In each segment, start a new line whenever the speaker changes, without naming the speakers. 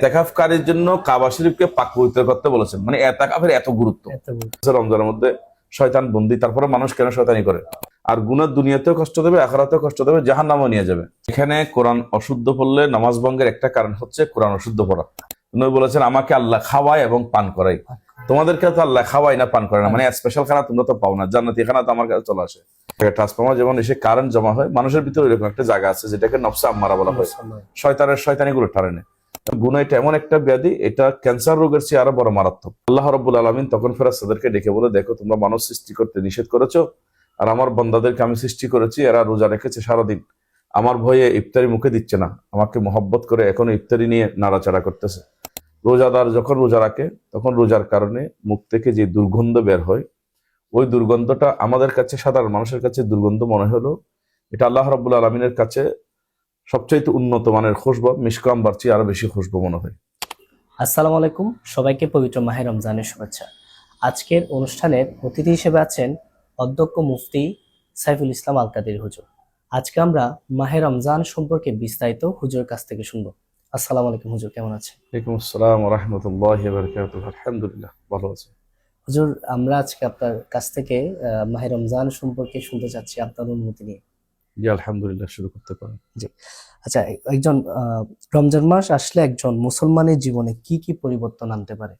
এতেকাফকারীর জন্য কাবা শরীফকে পাক পবিত্র করতে বলেছেন, মানে এতেকাফের এত গুরুত্ব। রমজানের মধ্যে শয়তান বন্দী, তারপরে মানুষ কেন শয়তানি করে? আর গুনাহ দুনিয়াতেও কষ্ট দেবে, আখিরাতেও কষ্ট দেবে, জাহান্নামেও নিয়ে যাবে। এখানে কোরআন অশুদ্ধ পড়লে নামাজ ভঙ্গের একটা কারণ হচ্ছে কোরআন অশুদ্ধ পড়া। নবী বলেছেন, আমাকে আল্লাহ খাওয়ায় এবং পান করাই, তোমাদেরকে তো আল্লাহ খাওয়াই না পান করে না, মানে স্পেশাল খানা তোমরা তো পাও না, জান্নাতি খানা তো আমার কাছে চলে আসে। ট্রান্সফর্মার যেমন এসে কারেন্ট জমা হয়, মানুষের ভিতরে এরকম একটা জায়গা আছে যেটাকে নফসে আম্মারা বলা হয়, শয়তানি গুলো টানে। গুনাহ এটা এমন একটা ব্যাধি, এটা ক্যান্সার রোগের চেয়ে আরো বড় মারাত্মক। আল্লাহ রাব্বুল আলামিন তখন ফেরেশতাদেরকে ডেকে বলে, দেখো তোমরা মানুষ সৃষ্টি করতে নিষেধ করেছো, আর আমার বান্দাদেরকে আমি সৃষ্টি করেছি, এরা রোজা রেখেছে সারাদিন, আমার ভয়ে ইফতারি মুখে দিচ্ছে না, আমাকে মহব্বত করে এখনো ইফতারি নিয়ে নাড়াচাড়া করতেছে। রোজাদার যখন রোজা রাখে তখন রোজার কারণে মুখ থেকে যে দুর্গন্ধ বের হয়, ওই দুর্গন্ধটা আমাদের কাছে, সাধারণ মানুষের কাছে দুর্গন্ধ মনে হলো, এটা আল্লাহ রাব্বুল আলামিনের কাছে সবচাইতে উন্নত মানের খুশবু, মিশক আম্বার চেয়ে আরো বেশি খুশবু মনে হয়।
আসসালামু আলাইকুম, সবাইকে পবিত্র মাহে রমজানের শুভেচ্ছা। আজকের অনুষ্ঠানের অতিথি হিসেবে আছেন অধ্যক্ষ মুফতি সাইফুল ইসলাম আল কাদের হুজুর। আজকে আমরা মাহে রমজান সম্পর্কে বিস্তারিত হুজুরের কাছ থেকে শুনবো। আসসালামু আলাইকুম হুজুর, কেমন আছেন?
ওয়ালাইকুম আসসালাম ওয়া রাহমাতুল্লাহি ওয়া বারাকাতুহু। আলহামদুলিল্লাহ, ভালো আছি
হুজুর। আমরা আজকে আপনার কাছ থেকে মাহে রমজান সম্পর্কে শুনতে চাচ্ছি আপনার অনুমতি নিয়ে।
জি আলহামদুলিল্লাহ, শুরু করতে পারেন।
জি, আচ্ছা, একজন রমজান মাস আসলে একজন মুসলমানের জীবনে কি কি পরিবর্তন আনতে পারে?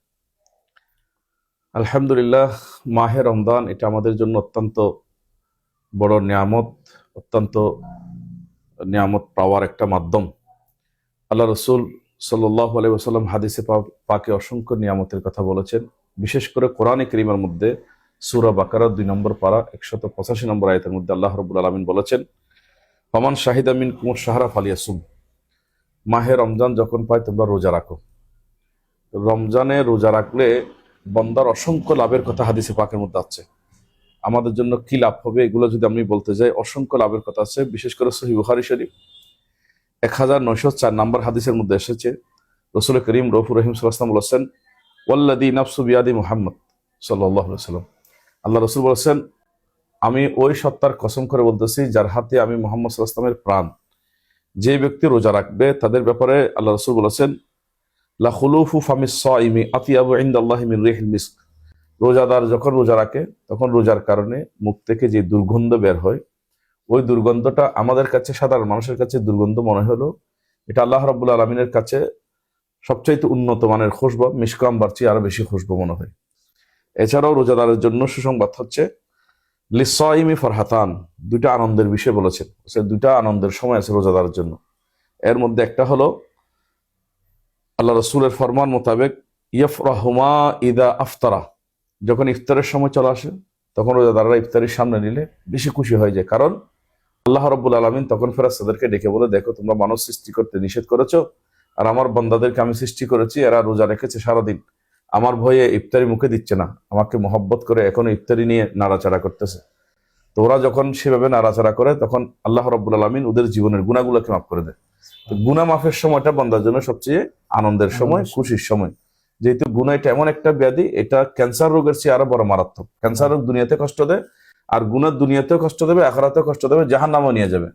আলহামদুলিল্লাহ, মাহে রমজান এটা আমাদের জন্য অত্যন্ত বড় নিয়ামত, অত্যন্ত নিয়ামত পাওয়ার একটা মাধ্যম। আল্লাহ রসুল সাল্লাল্লাহু আলাইহি ওয়াসাল্লাম হাদিসে পাকে অসংখ্য নিয়ামতের কথা বলেছেন। বিশেষ করে কোরআনে কারীমের মধ্যে সূরা বাকারা 2 নম্বর পারা 185 নম্বর আয়াতের মধ্যে আল্লাহ রাব্বুল আলামিন বলেছেন, ফামান শাহিদা মিনকুমুশ শাহরা ফালিয়াসুম, মাহে রমজান যখন পায় তোমরা রোজা রাখো। রমজানে রোজা রাখলে বন্দার অসংখ্য লাভের কথা হাদিসে পাকের মধ্যে আছে। আমাদের জন্য কি লাভ হবে এগুলো যদি আমি বলতে যাই, অসংখ্য লাভের কথা আছে। বিশেষ করে সহিহ বুখারী শরীফ 1904 নম্বর হাদিসের মধ্যে এসেছে, রাসূল করিম রউফুর রহিম সাল্লাল্লাহু আলাইহি ওয়াসাল্লাম বলেছেন, ওয়াল্লাযী নাফসু বিয়াদি মুহাম্মদ সাল্লাল্লাহু আলাইহি ওয়াসাল্লাম, আল্লাহ রাসূল বলেছেন, আমি ওই সত্তার কসম করে বলতেছি যার হাতে আমি মুহাম্মদ সাল্লাল্লাহু আলাইহি ওয়াসাল্লামের প্রাণ, যে ব্যক্তি রোজা রাখবে তাদের ব্যাপারে আল্লাহ রাসূল বলেছেন, লা খুলুফু ফামিস সাইমি আতিয়াবু ইনদাল্লাহি মিন রিহিল মিস্ক, রোজাদার যখন রোজা রাখে তখন রোজার কারণে মুখ থেকে যে দুর্গন্ধ বের হয়, ওই দুর্গন্ধটা আমাদের কাছে, সাধারণ মানুষের কাছে দুর্গন্ধ মনে হলো, এটা আল্লাহ রাব্বুল আলামিনের কাছে সবচাইতে উন্নত মানের খুশবু, মিশক আম্বার চেয়ে আরো বেশি খুশবু মনে হয়। এছাড়াও রোজাদারের জন্য সুসংবাদ হচ্ছে, লিসাইমি ফরহাতান, দুইটা আনন্দের বিষয় বলেছেন, দুইটা আনন্দের সময় আছে রোজাদারের জন্য। এর মধ্যে একটা হলো আল্লাহ রসুলের ফরমান মোতাবেক, ইয়াফরাহুমা ইদা আফতারা, যখন ইফতারের সময় চলে আসে তখন রোজাদাররা ইফতারের সামনে নিলে বেশি খুশি হয়ে যায়। কারণ আল্লাহ রাব্বুল আলামিন তখন ফেরেশতাদেরকে ডেকে বলে, দেখো তোমরা মানুষ সৃষ্টি করতে নিষেধ করেছো, আর আমার বান্দাদেরকে আমি সৃষ্টি করেছি, এরা রোজা রেখেছে সারাদিন, আমার ভয়ে ইফতারি মুখে দিচ্ছে না, আমাকে মহব্বত করে এখনো ইফতারি নিয়ে নাড়াচাড়া করতেছে। তো ওরা যখন সেভাবে নাড়াচাড়া করে তখন আল্লাহ রাব্বুল আলামিন ওদের জীবনের গুনাহগুলোকে মাফ করে দেয়। তো গুনাহ মাফের সময়টা বান্দার জন্য সবচেয়ে আনন্দের সময়, খুশির সময়। যেহেতু গুনাহ এটা এমন একটা ব্যাধি, এটা ক্যান্সার রোগের চেয়ে আরো বড় মারাত্মক। ক্যান্সার রোগ দুনিয়াতে কষ্ট দেয়, আর গুনাহ দুনিয়াতেও কষ্ট দেবে, আখিরাতেও কষ্ট দেবে, জাহান্নামেও নিয়ে যাবে।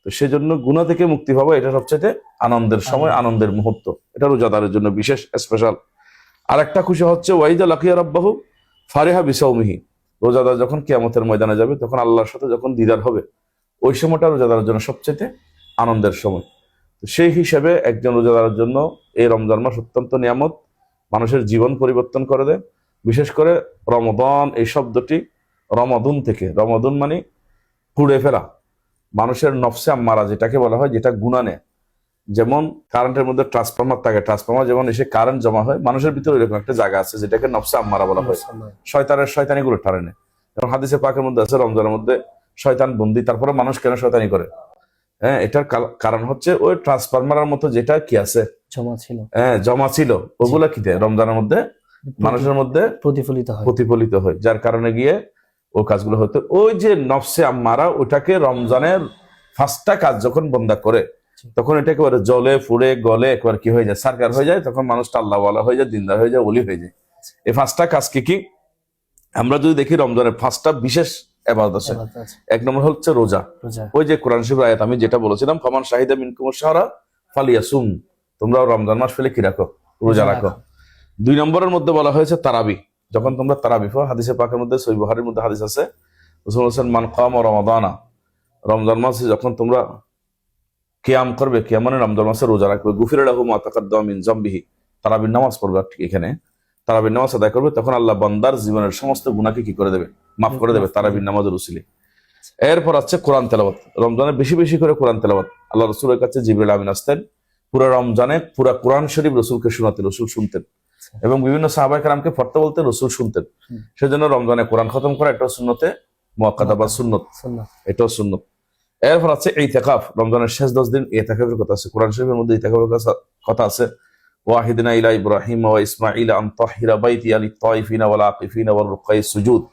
তো সেজন্য গুনাহ থেকে মুক্তি পাবো, এটা সবচেয়ে আনন্দের সময়, আনন্দের মুহূর্ত। এটা রোজাদারের জন্য বিশেষ স্পেশাল। আর একটা খুশি হচ্ছে, ওয়াইদা লাকিয়া রাব্বাহু ফারিহা বিসাউমিহি, রোজাদার যখন কিয়ামতের ময়দানে যাবে তখন আল্লাহর সাথে যখন দিদার হবে, ওই সময়টা রোজাদারের জন্য সবচেয়ে আনন্দের সময়। তো সেই হিসেবে একজন রোজাদারের জন্য এই রমজান মাস অত্যন্ত নিয়ামত, মানুষের জীবন পরিবর্তন করে দেয়। বিশেষ করে রমাদান এই শব্দটি রমাদুন থেকে, রমাদুন মানে ঘুরে ফেরা, মানুষের নফসে আম্মারা যেটাকে বলা হয়, যেটা গুনাহ নেয়। যেমন কারেন্টের মধ্যে ট্রান্সফর্মার থাকে, ট্রান্সফর্মার যেমন এসে কারেন্ট জমা হয়, মানুষের ভিতরে এরকম একটা জায়গা আছে যেটাকে নফসে আম্মারা বলা হয়, শয়তানি গুলো টানে। যেমন হাদিসে পাকের মধ্যে আছে, রমজানের মধ্যে শয়তান বন্দী, তারপরে মানুষ কেন শয়তানি করে? হ্যাঁ, এটার কারণ হচ্ছে ওই ট্রান্সফরমারের মতো যেটা কি আছে জমা ছিল, ওগুলা কি দেয় রমজানের মধ্যে মানুষের মধ্যে প্রতিফলিত হয়, যার কারণে গিয়ে ও কাজগুলো হতো। ওই যে নফসে আম্মারা, ওটাকে রমজানের ফার্স্টটা কাজ যখন বন্দা করে তখন এটাকে জলে ফুড়ে গলে একবার কি হয়ে যায়, সারকার হয়ে যায়, তখন মানুষটা আল্লাহওয়ালা হয়ে যায়, দিনদার হয়ে যায়, ওলি হয়ে যায়। এই ফার্স্টটা কাজ কি আমরা যদি দেখি, রমজানের ফার্স্টটা বিশেষ ইবাদত আছে। এক নম্বর হচ্ছে রোজা। ওই যে কোরআন শরীফের আয়াত আমি যেটা বলেছিলাম, ফামান শাহিদা মিনকুমুশ শাহরা ফালিয়াসুম, তোমরা রমজান মাস পেলে কি রাখো? রোজা রাখো। 2 নম্বরের মধ্যে বলা হয়েছে তারাবি। যখন তোমরা তারাবি পড়ো, হাদিসে পাকের মধ্যে সহিহ বুখারীর মধ্যে হাদিস আছে, রাসূল বলেছেন মান কামা রমাদানা, রমজান মাসে যখন তোমরা কিয়াম করবে, কিয়াম মানে রমজান মাসে রোজা রাখবে, গুফিরা লাহু মা তাকাদ্দামা মিন যামবিহি, তারাবির নামাজ পড়বে। ঠিক এখানে তারাবির নামাজ আদায় করবে, তখন আল্লাহ বান্দার জীবনের সমস্ত গুনাহকে কি করে দেবে? মাফ করে দেবে তারাবির নামাজের উসিলে। এরপর আছে কোরআন তেলাওয়াত। রমজানে বেশি বেশি করে কোরআন তেলাওয়াত। আল্লাহ রাসূলের কাছে জিবরিল আমিন আসতেন, পুরো রমজানে পুরো কোরআন শরীফ রাসূলকে শোনাতেন, রাসূল শুনতেন এবং বিভিন্ন সাহাবায়ে কেরামকে পড়তে বলতেন, রাসূল শুনতেন। সেজন্য রমজানে কোরআন খতম করা একটা সুন্নতে মুআক্কাদা বা সুন্নত, এটাও সুন্নত। এরপর আছে ইতিকাফ। রমজানের শেষ 10 দিন ইতিকাফের কথা আছে, কোরআন শরীফের মধ্যে ইতিকাফের কথা আছে। ওয়াহিদনা ইলা ইব্রাহিম ওয়া ইসমাঈল আন তাহিরা বাইতি লিত-তাইফিনা ওয়াল আকিফিনা ওয়াল রুকাই সুজুদ।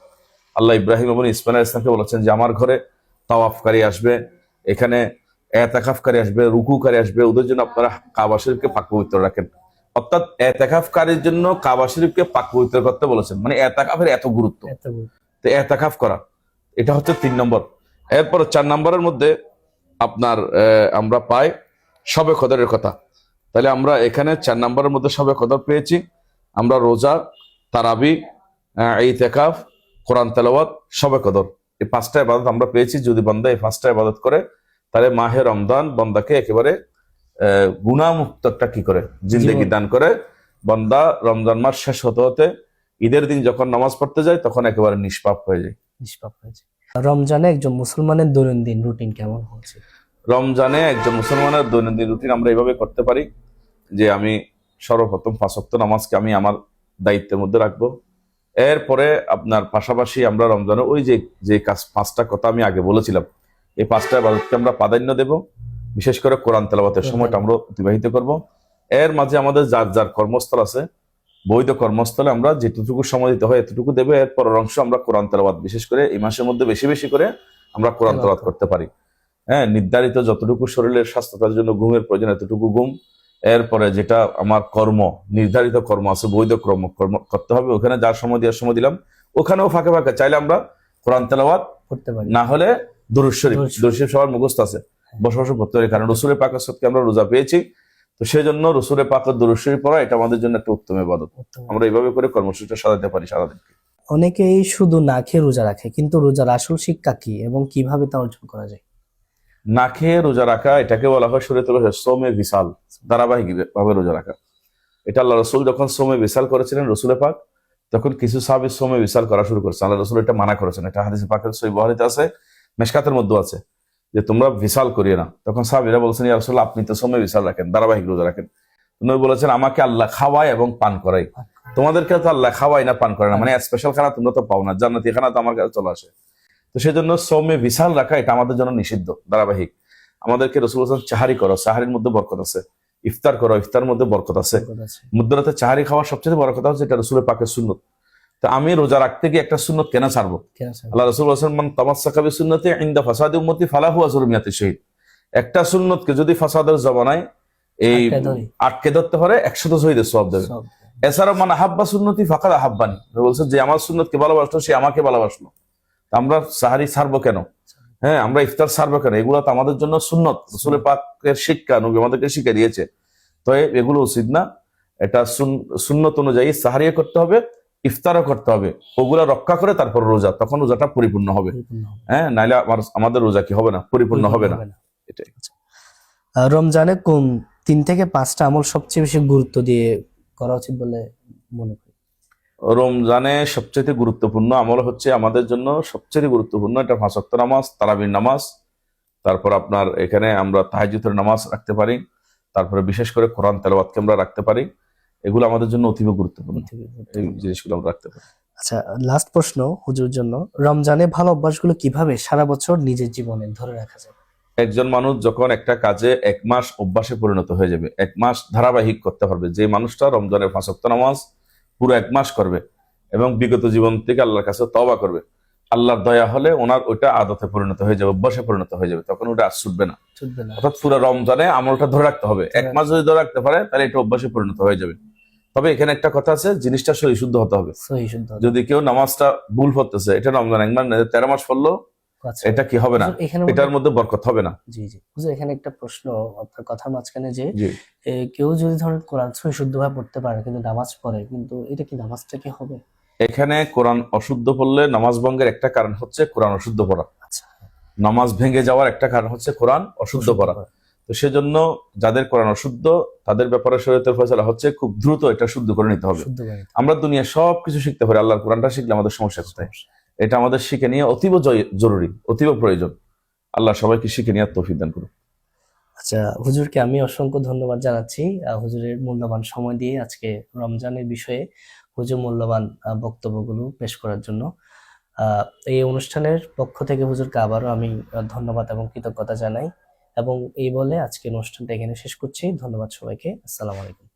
আল্লাহ ইব্রাহিম এবং ইসমাঈল আলাইহিস সালামকে বলেছেন যে আমার ঘরে তাওয়াফকারী আসবে, এখানে ইতিকাফকারী আসবে, রুকুকারী আসবে, ওদের জন্য আপনারা কাবা শরীফকে পাক পবিত্র রাখেন। অর্থাৎ ইতিকাফকারীর জন্য কাবা শরীফকে পাক পবিত্র করতে বলেছেন, মানে ইতিকাফের এত গুরুত্ব। তো ইতিকাফ করা, এটা হচ্ছে 3 নম্বর। এরপর 4 নম্বরের মধ্যে আপনার আমরা পাই শবে কদরের কথা। তাহলে আমরা এখানে 4 নম্বরের মধ্যে শবে কদর পেয়েছি। আমরা রোজা, তারাবি, ইতিকাফ, কোরআন তেলাওয়াত, শবে কদর, এই 5টা ইবাদত আমরা পেয়েছি। যদি বান্দা এই 5টা ইবাদত করে, তাহলে মাহে রমজান বান্দাকে একেবারে গুনাহমুক্ত একটা কি করে জিন্দেগি দান করে। বান্দা রমজান মাস শেষ হতে হতে ঈদের দিন যখন নামাজ পড়তে যায়, তখন একেবারে নিষ্পাপ হয়ে যায়।
রমজানে একজন মুসলমানের দৈনন্দিন রুটিন কেমন হচ্ছে?
রমজানে একজন মুসলমানের দৈনন্দিন রুটিন আমরা এইভাবে করতে পারি যে আমি সর্বপ্রথম 5 ওয়াক্ত নামাজকে আমি আমার দায়িত্বের মধ্যে রাখবো। এরপরে আপনার পাশাপাশি আমরা রমজানে ওই যে কাজ 5টা কথা আমি আগে বলেছিলাম, এই 5টা ইবাদতকে আমরা প্রাধান্য দেব। বিশেষ করে কোরআন তেলাওয়াতের সময়টা আমরা অতিবাহিত করব। এর মাঝে আমাদের যার যার কর্মস্থল আছে, বৈধ কর্মস্থলে আমরা যেটুকু সময় দিতে হয় এতটুকু দেবে। এরপর অংশ আমরা কোরআন তেলাওয়াত, বিশেষ করে এই মাসের মধ্যে বেশি বেশি করে আমরা কোরআন তেলাওয়াত করতে পারি। হ্যাঁ, নির্ধারিত যতটুকু শরীরের স্বাস্থ্যতার জন্য ঘুমের প্রয়োজন এতটুকু ঘুম। এরপরে যেটা আমার কর্ম, নির্ধারিত কর্ম আছে, বৈধ কর্ম করতে হবে, ওখানে যার সময় দেওয়ার সময় দিলাম। ওখানেও ফাঁকে ফাঁকে চাইলে আমরা কোরআন তেলাওয়াত করতে পারি, না হলে দুরূদ শরীফ। দুরূদ শরীফ সবার মুখস্থ আছে, বসে বসে পড়তে পারি, কারণ রাসূলের পাকের সাথে আমরা রোজা পেয়েছি। তো সেই জন্য রাসূলের পাকের দুরূদ শরীফ পড়া এটা আমাদের জন্য একটা উত্তম ইবাদত। আমরা এইভাবে করে কর্মসূচিটা সাজাতে পারি সারাদিন।
অনেকেই শুধু না খেয়ে রোজা রাখে, কিন্তু রোজার আসল শিক্ষা কি এবং কিভাবে তা অর্জন করা যায়?
না খেয়ে রোজা রাখা, এটাকে বলা হয় শরীয়তের ভাষায় সোমে বিসাল, ধারাবাহিক ভাবে রোজা রাখা। এটা আল্লাহ রাসূল যখন সোমে বিসাল করেছিলেন রাসূলের পাক, তখন কিছু সাহাবী সোমে বিসাল করা শুরু করেছে। আল্লাহ রাসূল এটা মানা করেছেন। এটা হাদিসে পাকের সহিহ বুখারীতে আছে, মিশকাতের মধ্যে আছে যে তোমরা বিসাল করিয়ে না। তখন সাহাবীরা বলছেন, ইয়া রাসূলুল্লাহ, আপনি তো সোমে বিসাল রাখেন, ধারাবাহিক রোজা রাখেন। নবী বলেছেন, আমাকে আল্লাহ খাওয়ায় এবং পান করায়, তোমাদেরকে তো আল্লাহ খাওয়ায় না পান করে না, মানে স্পেশাল খানা তোমরা তো পাও না, জান্নাতি খানা তো আমার কাছে চলে আসে। তো সেই জন্য সোমে বিসাল রাখা এটা আমাদের জন্য নিষিদ্ধ, ধারাবাহিক। আমাদেরকে রাসূল বলেছেন চাহারি করো, চাহারির মধ্যে বরকত আছে। ইফতার করো, ইফতার মধ্যে বরকত আছে। মধ্যরাতে চাহারি খাওয়ার সবচেয়ে বড় কথা হচ্ছে এটা রাসূলের পাকের সুন্নত। তো আমি রোজা রাখতে গিয়ে একটা সুন্নত কেন ছাড়বো? আল্লাহ রাসূল বলেছেন, মান তামাসসাকা বিসুন্নতি ইনদা ফাসাদি উম্মতি ফালাহু আজরু মিয়াতি শহীদ। একটা সুন্নতকে যদি ফাসাদের জমানায় এই আটকে ধরতে পারে 100 শহীদের সওয়াব দেবে। এছাড়াও মান আহাব্বা সুন্নতি ফাকাদ আহাব্বানি, বলছেন যে আমার সুন্নতকে ভালোবাসলো সে আমাকে ভালোবাসলো। আমরা সাহারি ছাড়বো কেন? হ্যাঁ, আমরা ইফতার ছাড়বো কেন? এগুলো তো আমাদের জন্য সুন্নত, রাসূলের পাকের শিক্ষা, নবী আমাদেরকে শিক্ষা দিয়েছে। তো এগুলো উচিত না। এটা সুন্নত অনুযায়ী সাহারিও করতে হবে, ইফতারও করতে হবে। ওগুলা রক্ষা করে তারপর রোজা, তখন রোজাটা পরিপূর্ণ হবে। হ্যাঁ, নাইলে আমাদের রোজা কি হবে না, পরিপূর্ণ হবে না। এটাই।
রমজানে কোন 3 থেকে 5টা আমল সবচেয়ে বেশি গুরুত্ব দিয়ে করা উচিত বলে মনে করি?
রমজানে সবচেয়ে গুরুত্বপূর্ণ আমল হচ্ছে আমাদের জন্য সবচেয়ে গুরুত্বপূর্ণ এটা 5 ওয়াক্ত নামাজ, তারাবির নামাজ। তারপর আপনার এখানে আমরা তাহাজ্জুদের নামাজ রাখতে পারি। তারপরে বিশেষ করে কোরআন তেলাওয়াতকে আমরা রাখতে পারি। এগুলো আমাদের জন্য অতীব গুরুত্বপূর্ণ, এই জিনিসগুলো আমরা রাখতে পারি।
আচ্ছা, লাস্ট প্রশ্ন হুজুর জন্য, রমজানে ভালো অভ্যাসগুলো কিভাবে সারা বছর নিজের জীবনে ধরে রাখা যায়?
একজন মানুষ যখন একটা কাজে 1 মাস অভ্যাসে পরিণত হয়ে যাবে, 1 মাস ধারাবাহিক করতে পারবে, যে মানুষটা রমজানের 5 ওয়াক্ত নামাজ পুরো 1 মাস করবে এবং বিগত জীবন থেকে আল্লাহর কাছে তওবা করবে, আল্লাহর দয়া হলে ওনার ওইটা আদতে পরিণত হয়ে যাবে, অভ্যাসে পরিণত হয়ে যাবে, তখন ওটা আর ছুটবে না। অর্থাৎ পুরো রমজানে আমলটা ধরে রাখতে হবে। 1 মাস যদি ধরে রাখতে পারে তাহলে এটা অভ্যাসে পরিণত হয়ে যাবে। তবে এখানে একটা কথা আছে, জিনিসটা সহি শুদ্ধ হতে হবে। যদি কেউ নামাজটা ভুল পড়তেছে, এটা রমজান 1 মাস 13 মাস পড়লো
আচ্ছা
এটা কি হবে না?
হুজুর, এখানে
এটার মধ্যে বরকত হবে না।
জি জি হুজুর, এখানে একটা প্রশ্ন আপনার কথার মাঝখানে যে
জি,
কেউ যদি ধরেন কোরআন সহি শুদ্ধভাবে পড়তে পারে কিন্তু নামাজ পড়ে, কিন্তু এটা কি নামাজটা কি হবে?
এখানে কোরআন অশুদ্ধ পড়লে নামাজ ভঙ্গের একটা কারণ হচ্ছে কোরআন অশুদ্ধ পড়া।
আচ্ছা,
নামাজ ভেঙে যাওয়ার একটা কারণ হচ্ছে কোরআন অশুদ্ধ
অশুদ্ধ
পড়া।
পড়া।
তো সেজন্য যাদের কোরআন অশুদ্ধ, তাদের ব্যাপারে শরীয়তের ফয়সালা হচ্ছে খুব দ্রুত এটা শুদ্ধ করে নিতে হবে।
শুদ্ধ করে নিতে
আমরা দুনিয়া সবকিছু শিখতে পারি, আল্লাহর কোরআনটা শিখলে আমাদের সমস্যা
হবে।
কোথায়?
সমস্যা।
এটা আমাদের শিখে নিয়ে অতীব জরুরি, অতীব প্রয়োজন। আল্লাহ সবাইকে শিখে নেওয়ার তৌফিক দান করুন।
আচ্ছা হুজুরকে আমি অসংখ্য ধন্যবাদ জানাচ্ছি হুজুরের মূল্যবান সময় দিয়ে আজকে রমজানের বিষয়ে হুজুর মূল্যবান বক্তব্যগুলো পেশ করার জন্য। এই অনুষ্ঠানের পক্ষ থেকে হুজুরকে আবারও আমি ধন্যবাদ এবং কৃতজ্ঞতা জানাই, এবং এই বলে আজকে অনুষ্ঠানটা এখানে শেষ করছি। ধন্যবাদ সবাইকে। আসসালামু আলাইকুম।